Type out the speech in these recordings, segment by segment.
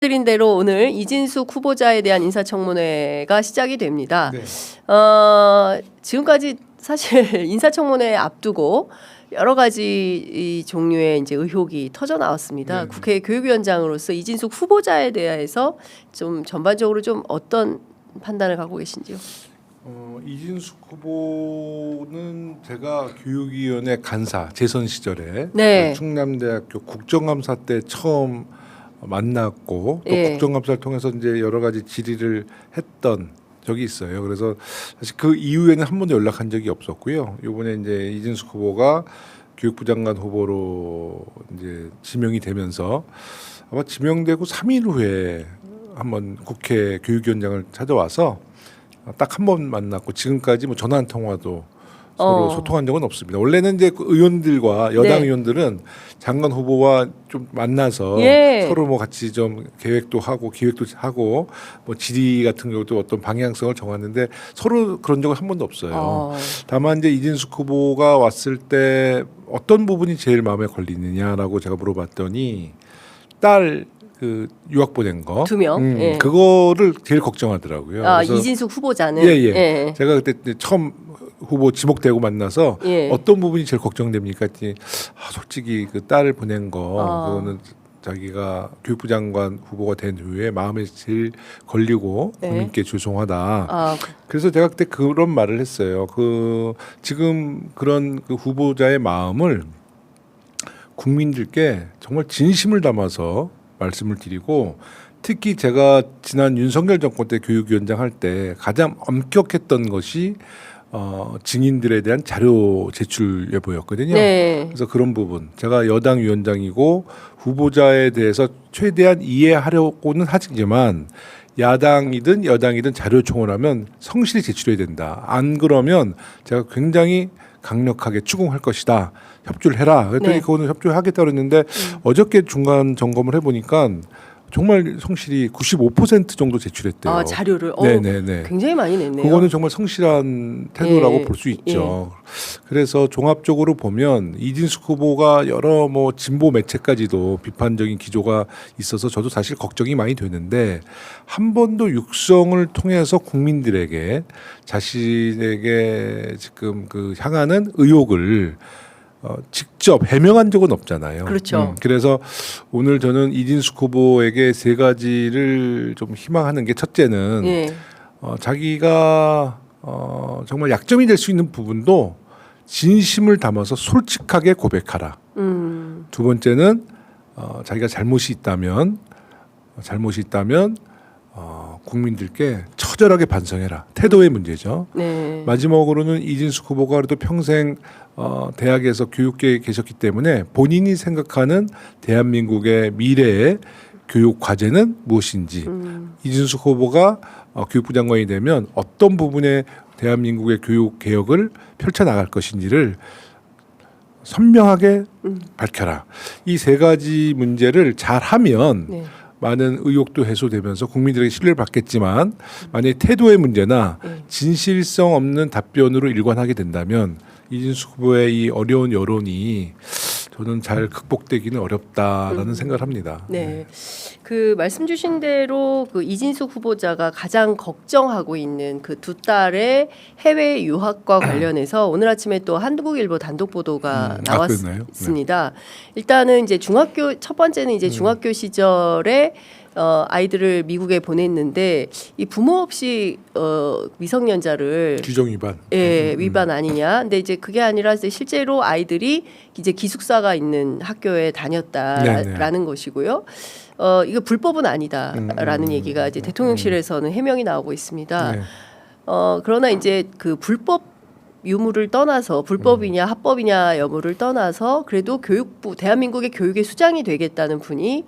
드린 대로 오늘 이진숙 후보자에 대한 인사청문회가 시작이 됩니다. 네. 지금까지 사실 인사청문회 앞두고 여러 가지 이 종류의 이제 의혹이 터져 나왔습니다. 네. 국회 교육위원장으로서 이진숙 후보자에 대해서 좀 전반적으로 좀 어떤 판단을 갖고 계신지요? 이진숙 후보는 제가 교육위원회 간사 재선 시절에 네. 충남대학교 국정감사 때 처음 만났고 또 예. 국정감사를 통해서 이제 여러 가지 질의를 했던 적이 있어요. 그래서 사실 그 이후에는 한 번도 연락한 적이 없었고요. 이번에 이제 이진숙 후보가 교육부 장관 후보로 이제 지명이 되면서 아마 지명되고 3일 후에 한번 국회 교육위원장을 찾아와서 딱 한 번 만났고 지금까지 뭐 전화 한 통화도 서로 소통한 적은 없습니다. 원래는 이제 그 의원들과 여당 네. 의원들은 장관 후보와 좀 만나서 예. 서로 뭐 같이 좀 계획도 하고 기획도 하고 뭐 질의 같은 경우도 어떤 방향성을 정하는데 서로 그런 적은 한 번도 없어요. 다만 이제 이진숙 후보가 왔을 때 어떤 부분이 제일 마음에 걸리느냐라고 제가 물어봤더니 딸 그 유학 보낸 거 2명. 예. 그거를 제일 걱정하더라고요. 그래서 이진숙 후보자는 예. 제가 그때 처음 후보 지목되고 만나서 예. 어떤 부분이 제일 걱정됩니까? 했더니 솔직히 그 딸을 보낸 거 그거는 자기가 교육부 장관 후보가 된 후에 마음에 제일 걸리고 네. 국민께 죄송하다. 그래서 제가 그때 그런 말을 했어요. 그 지금 그런 그 후보자의 마음을 국민들께 정말 진심을 담아서 말씀을 드리고 특히 제가 지난 윤석열 정권 때 교육위원장 할 때 가장 엄격했던 것이 증인들에 대한 자료 제출 여부였거든요. 네. 그래서 그런 부분 제가 여당 위원장이고 후보자에 대해서 최대한 이해하려고는 하지만 야당이든 여당이든 자료 청원하면 성실히 제출해야 된다. 안 그러면 제가 굉장히 강력하게 추궁할 것이다. 협조를 해라. 그랬더니 네. 그거는 협조하겠다 그랬는데 어저께 중간 점검을 해보니까 정말 성실히 95% 정도 제출했대요. 자료를 네네네. 굉장히 많이 냈네요. 그거는 정말 성실한 태도라고 예. 볼 수 있죠. 그래서 종합적으로 보면 이진숙 후보가 여러 뭐 진보 매체까지도 비판적인 기조가 있어서 저도 사실 걱정이 많이 되는데 한 번도 육성을 통해서 국민들에게 자신에게 지금 그 향하는 의혹을 직접 해명한 적은 없잖아요. 그렇죠. 그래서 오늘 저는 이진숙 후보에게 세 가지를 좀 희망하는 게 첫째는 예. 자기가 정말 약점이 될 수 있는 부분도 진심을 담아서 솔직하게 고백하라. 두 번째는 자기가 잘못이 있다면 국민들께 처절하게 반성해라. 태도의 문제죠. 네. 마지막으로는 이진숙 후보가 그래도 평생 대학에서 교육계에 계셨기 때문에 본인이 생각하는 대한민국의 미래의 교육 과제는 무엇인지 이진숙 후보가 교육부 장관이 되면 어떤 부분에 대한민국의 교육 개혁을 펼쳐나갈 것인지를 선명하게 밝혀라. 이 세 가지 문제를 잘하면 네. 많은 의혹도 해소되면서 국민들에게 신뢰를 받겠지만 만약에 태도의 문제나 진실성 없는 답변으로 일관하게 된다면 이진숙 후보의 이 어려운 여론이 저는 잘 극복되기는 어렵다라는 생각을 합니다. 네. 그 말씀 주신 대로 그 이진숙 후보자가 가장 걱정하고 있는 그 두 딸의 해외 유학과 관련해서 오늘 아침에 또 한국일보 단독 보도가 그랬나요? 나왔습니다. 일단은 이제 중학교 첫 번째는 이제 중학교 시절에 아이들을 미국에 보냈는데 이 부모 없이 미성년자를 규정 위반. 위반 아니냐. 근데 이제 그게 아니라 실제로 아이들이 이제 기숙사가 있는 학교에 다녔다라는 것이고요. 이거 불법은 아니다라는 얘기가 이제 대통령실에서는 해명이 나오고 있습니다. 네. 그러나 이제 그 불법 유무를 떠나서 불법이냐 합법이냐 여부를 떠나서 그래도 교육부 대한민국의 교육의 수장이 되겠다는 분이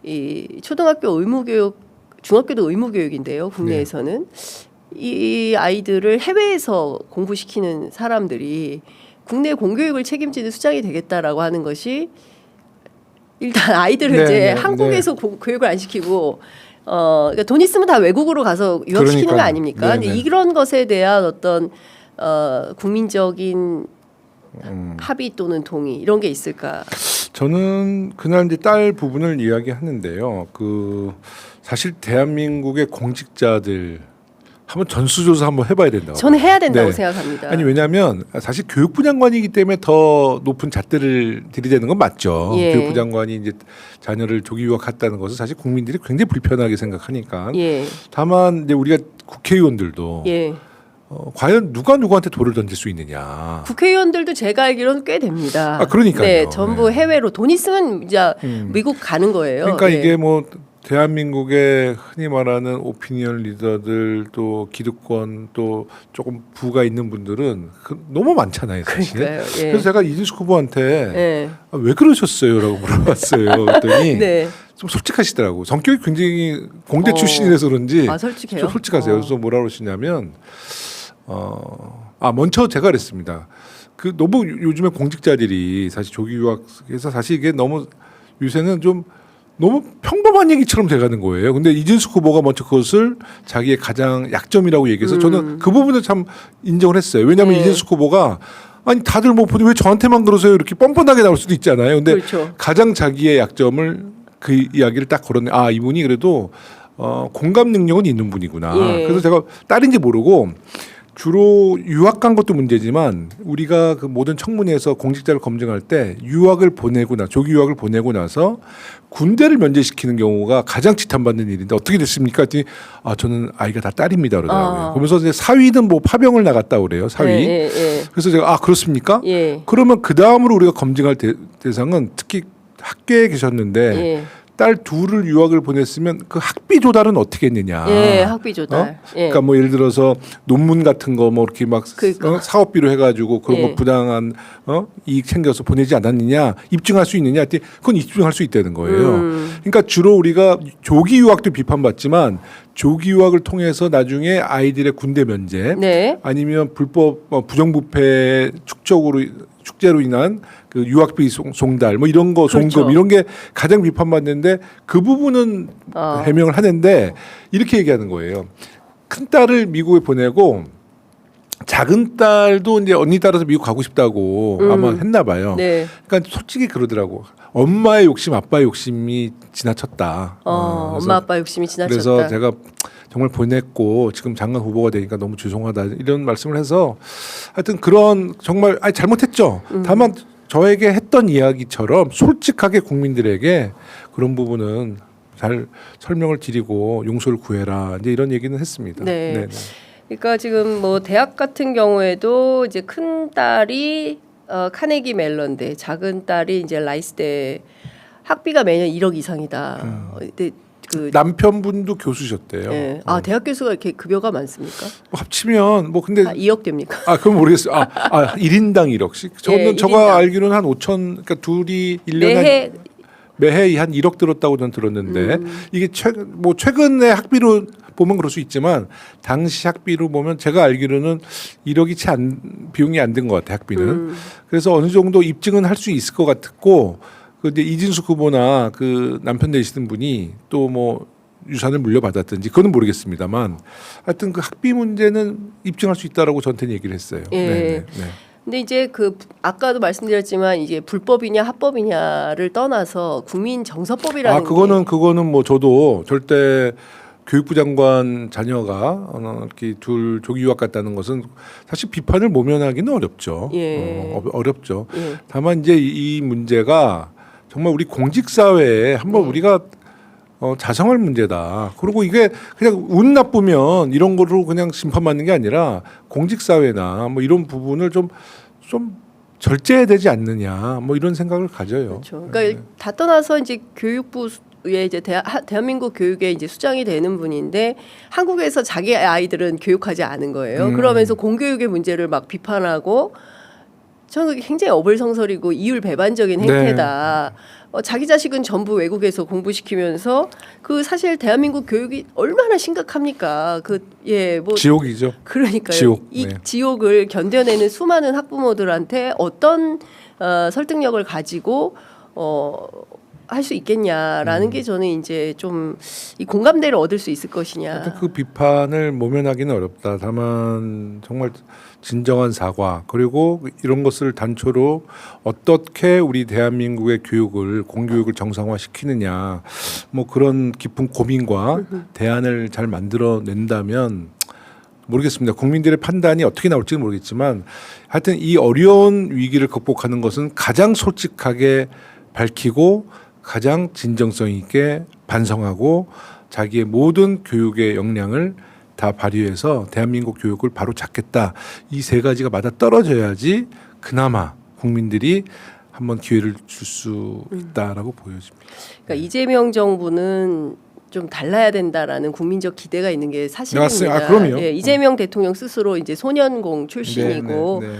이 초등학교 의무교육, 중학교도 의무교육인데요. 국내에서는 이 아이들을 해외에서 공부시키는 사람들이 국내 공교육을 책임지는 수장이 되겠다라고 하는 것이 일단 아이들을 이제 한국에서 교육을 안 시키고 그러니까 돈 있으면 다 외국으로 가서 유학시키는 거 아닙니까? 근데 이런 것에 대한 어떤 국민적인 합의 또는 동의 이런 게 있을까? 저는 그날 이제 딸 부분을 이야기하는데요. 그 사실 대한민국의 공직자들 한번 전수조사 한번 해봐야 된다고. 저는 해야 된다고 네. 생각합니다. 아니 왜냐하면 사실 교육부 장관이기 때문에 더 높은 잣대를 들이대는 건 맞죠. 예. 교육부 장관이 이제 자녀를 조기 유학했다는 것은 사실 국민들이 굉장히 불편하게 생각하니까. 예. 다만 이제 우리가 국회의원들도 예. 과연 누가 누구한테 돌을 던질 수 있느냐. 국회의원들도 제가 알기로는 꽤 됩니다. 아, 그러니까요. 네, 전부 네. 해외로 돈 있으면 이제 미국 가는 거예요. 그러니까 예. 이게 뭐 대한민국의 흔히 말하는 오피니언 리더들 또 기득권 또 조금 부가 있는 분들은 너무 많잖아요, 사실. 그러니까요. 예. 그래서 제가 이진숙 후보한테 예. 아, 왜 그러셨어요?라고 물어봤어요. 그랬더니 네. 좀 솔직하시더라고. 성격이 굉장히 공대 출신이라서 그런지 아, 솔직해요? 좀 솔직하세요. 그래서 뭐라 그러시냐면 먼저 제가 그랬습니다. 그 너무 요즘에 공직자들이 사실 조기 유학에서 사실 이게 너무 요새는 좀 너무 평범한 얘기처럼 돼가는 거예요. 근데 이진숙 후보가 먼저 그것을 자기의 가장 약점이라고 얘기해서 저는 그 부분을 참 인정을 했어요. 왜냐하면 네. 이진숙 후보가 아니 다들 뭐 왜 저한테만 그러세요 이렇게 뻔뻔하게 나올 수도 있잖아요. 근데 그렇죠. 가장 자기의 약점을 그 이야기를 딱 걸었네. 아 이분이 그래도 공감 능력은 있는 분이구나. 예. 그래서 제가 딸인지 모르고 주로 유학 간 것도 문제지만 우리가 그 모든 청문회에서 공직자를 검증할 때 유학을 보내고 조기 유학을 보내고 나서 군대를 면제시키는 경우가 가장 지탄받는 일인데 어떻게 됐습니까? 했더니 저는 아이가 다 딸입니다 그러더라고요. 그러면서 이제 사위는 뭐 파병을 나갔다 그래요. 사위. 예, 예, 예. 그래서 제가 그렇습니까? 예. 그러면 그 다음으로 우리가 검증할 대상은 특히 학교에 계셨는데 예. 딸 둘을 유학을 보냈으면 그 학비 조달은 어떻게 했느냐. 예, 학비 조달. 예. 그러니까 뭐 예를 들어서 논문 같은 거 뭐 이렇게 막 그러니까. 사업비로 해가지고 그런 예. 거 부당한 이익 챙겨서 보내지 않았느냐 입증할 수 있느냐 했더니 그건 입증할 수 있다는 거예요. 그러니까 주로 우리가 조기 유학도 비판받지만 조기 유학을 통해서 나중에 아이들의 군대 면제 네. 아니면 불법 부정부패 축제로 인한 그 유학비 송달 뭐 이런 거 송금 그렇죠. 이런 게 가장 비판받는데 그 부분은 해명을 하는데 이렇게 얘기하는 거예요. 큰 딸을 미국에 보내고 작은 딸도 이제 언니 따라서 미국 가고 싶다고 아마 했나 봐요. 네. 그러니까 솔직히 그러더라고. 엄마의 욕심, 아빠의 욕심이 지나쳤다. 그래서 엄마 아빠 욕심이 지나쳤다. 그래서 제가 정말 보냈고 지금 장관 후보가 되니까 너무 죄송하다 이런 말씀을 해서 하여튼 그런 정말 잘못했죠. 다만 저에게 했던 이야기처럼 솔직하게 국민들에게 그런 부분은 잘 설명을 드리고 용서를 구해라 이제 이런 얘기는 했습니다. 네. 네네. 그러니까 지금 뭐 대학 같은 경우에도 이제 큰 딸이 카네기 멜론대, 작은 딸이 이제 라이스대 학비가 매년 1억 이상이다. 근데 그 남편분도 교수셨대요. 예. 대학 교수가 이렇게 급여가 많습니까? 뭐 합치면 뭐 근데 2억 됩니까? 그건 모르겠어요. 1인당 1억씩. 저는 예, 저가 1인당. 알기로는 한 5천 그러니까 둘이 1년에 매해 한 1억 들었다고 저는 들었는데 이게 최근에 학비로 보면 그럴 수 있지만 당시 학비로 보면 제가 알기로는 1억이 채 비용이 안 든 것 같아요. 학비는. 그래서 어느 정도 입증은 할 수 있을 것 같았고 근데 이진숙 후보나 그 남편 되시는 분이 또 뭐 유산을 물려받았든지 그거는 모르겠습니다만 하여튼 그 학비 문제는 입증할 수 있다라고 저한테는 얘기를 했어요. 예. 네. 근데 이제 그 아까도 말씀드렸지만 이게 불법이냐 합법이냐를 떠나서 국민 정서법이라는 그거는 뭐 저도 절대 교육부 장관 자녀가 이렇게 둘 조기 유학 갔다는 것은 사실 비판을 모면하기는 어렵죠. 예. 어렵죠. 예. 다만 이제 이 문제가 정말 우리 공직 사회에 한번 우리가 자성할 문제다. 그리고 이게 그냥 운 나쁘면 이런 거로 그냥 심판받는 게 아니라 공직 사회나 뭐 이런 부분을 좀 절제해야 되지 않느냐. 뭐 이런 생각을 가져요. 그렇죠. 그러니까 다 떠나서 이제 교육부에 이제 대한민국 교육의 이제 수장이 되는 분인데 한국에서 자기 아이들은 교육하지 않은 거예요. 그러면서 공교육의 문제를 막 비판하고 저는 그게 굉장히 어불성설이고 이율배반적인 행태다. 자기 자식은 전부 외국에서 공부시키면서 그 사실 대한민국 교육이 얼마나 심각합니까? 뭐 지옥이죠. 그러니까요. 지옥. 이 네. 지옥을 견뎌내는 수많은 학부모들한테 어떤 설득력을 가지고 할 수 있겠냐라는 게 저는 이제 좀 이 공감대를 얻을 수 있을 것이냐. 하여튼 그 비판을 모면하기는 어렵다. 다만 정말 진정한 사과 그리고 이런 것을 단초로 어떻게 우리 대한민국의 교육을 공교육을 정상화시키느냐 뭐 그런 깊은 고민과 대안을 잘 만들어낸다면 모르겠습니다. 국민들의 판단이 어떻게 나올지는 모르겠지만 하여튼 이 어려운 위기를 극복하는 것은 가장 솔직하게 밝히고 가장 진정성 있게 반성하고 자기의 모든 교육의 역량을 다 발휘해서 대한민국 교육을 바로 잡겠다. 이 세 가지가 맞아 떨어져야지 그나마 국민들이 한번 기회를 줄 수 있다라고 보여집니다. 그러니까 이재명 정부는 좀 달라야 된다라는 국민적 기대가 있는 게 사실입니다. 맞습니다. 아, 그럼요. 예, 이재명 대통령 스스로 이제 소년공 출신이고, 네, 네, 네.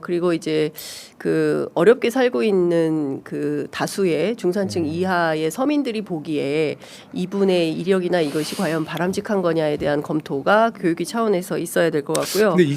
그리고 이제 그 어렵게 살고 있는 그 다수의 중산층 이하의 서민들이 보기에 이분의 이력이나 이것이 과연 바람직한 거냐에 대한 검토가 교육위 차원에서 있어야 될 것 같고요. 근데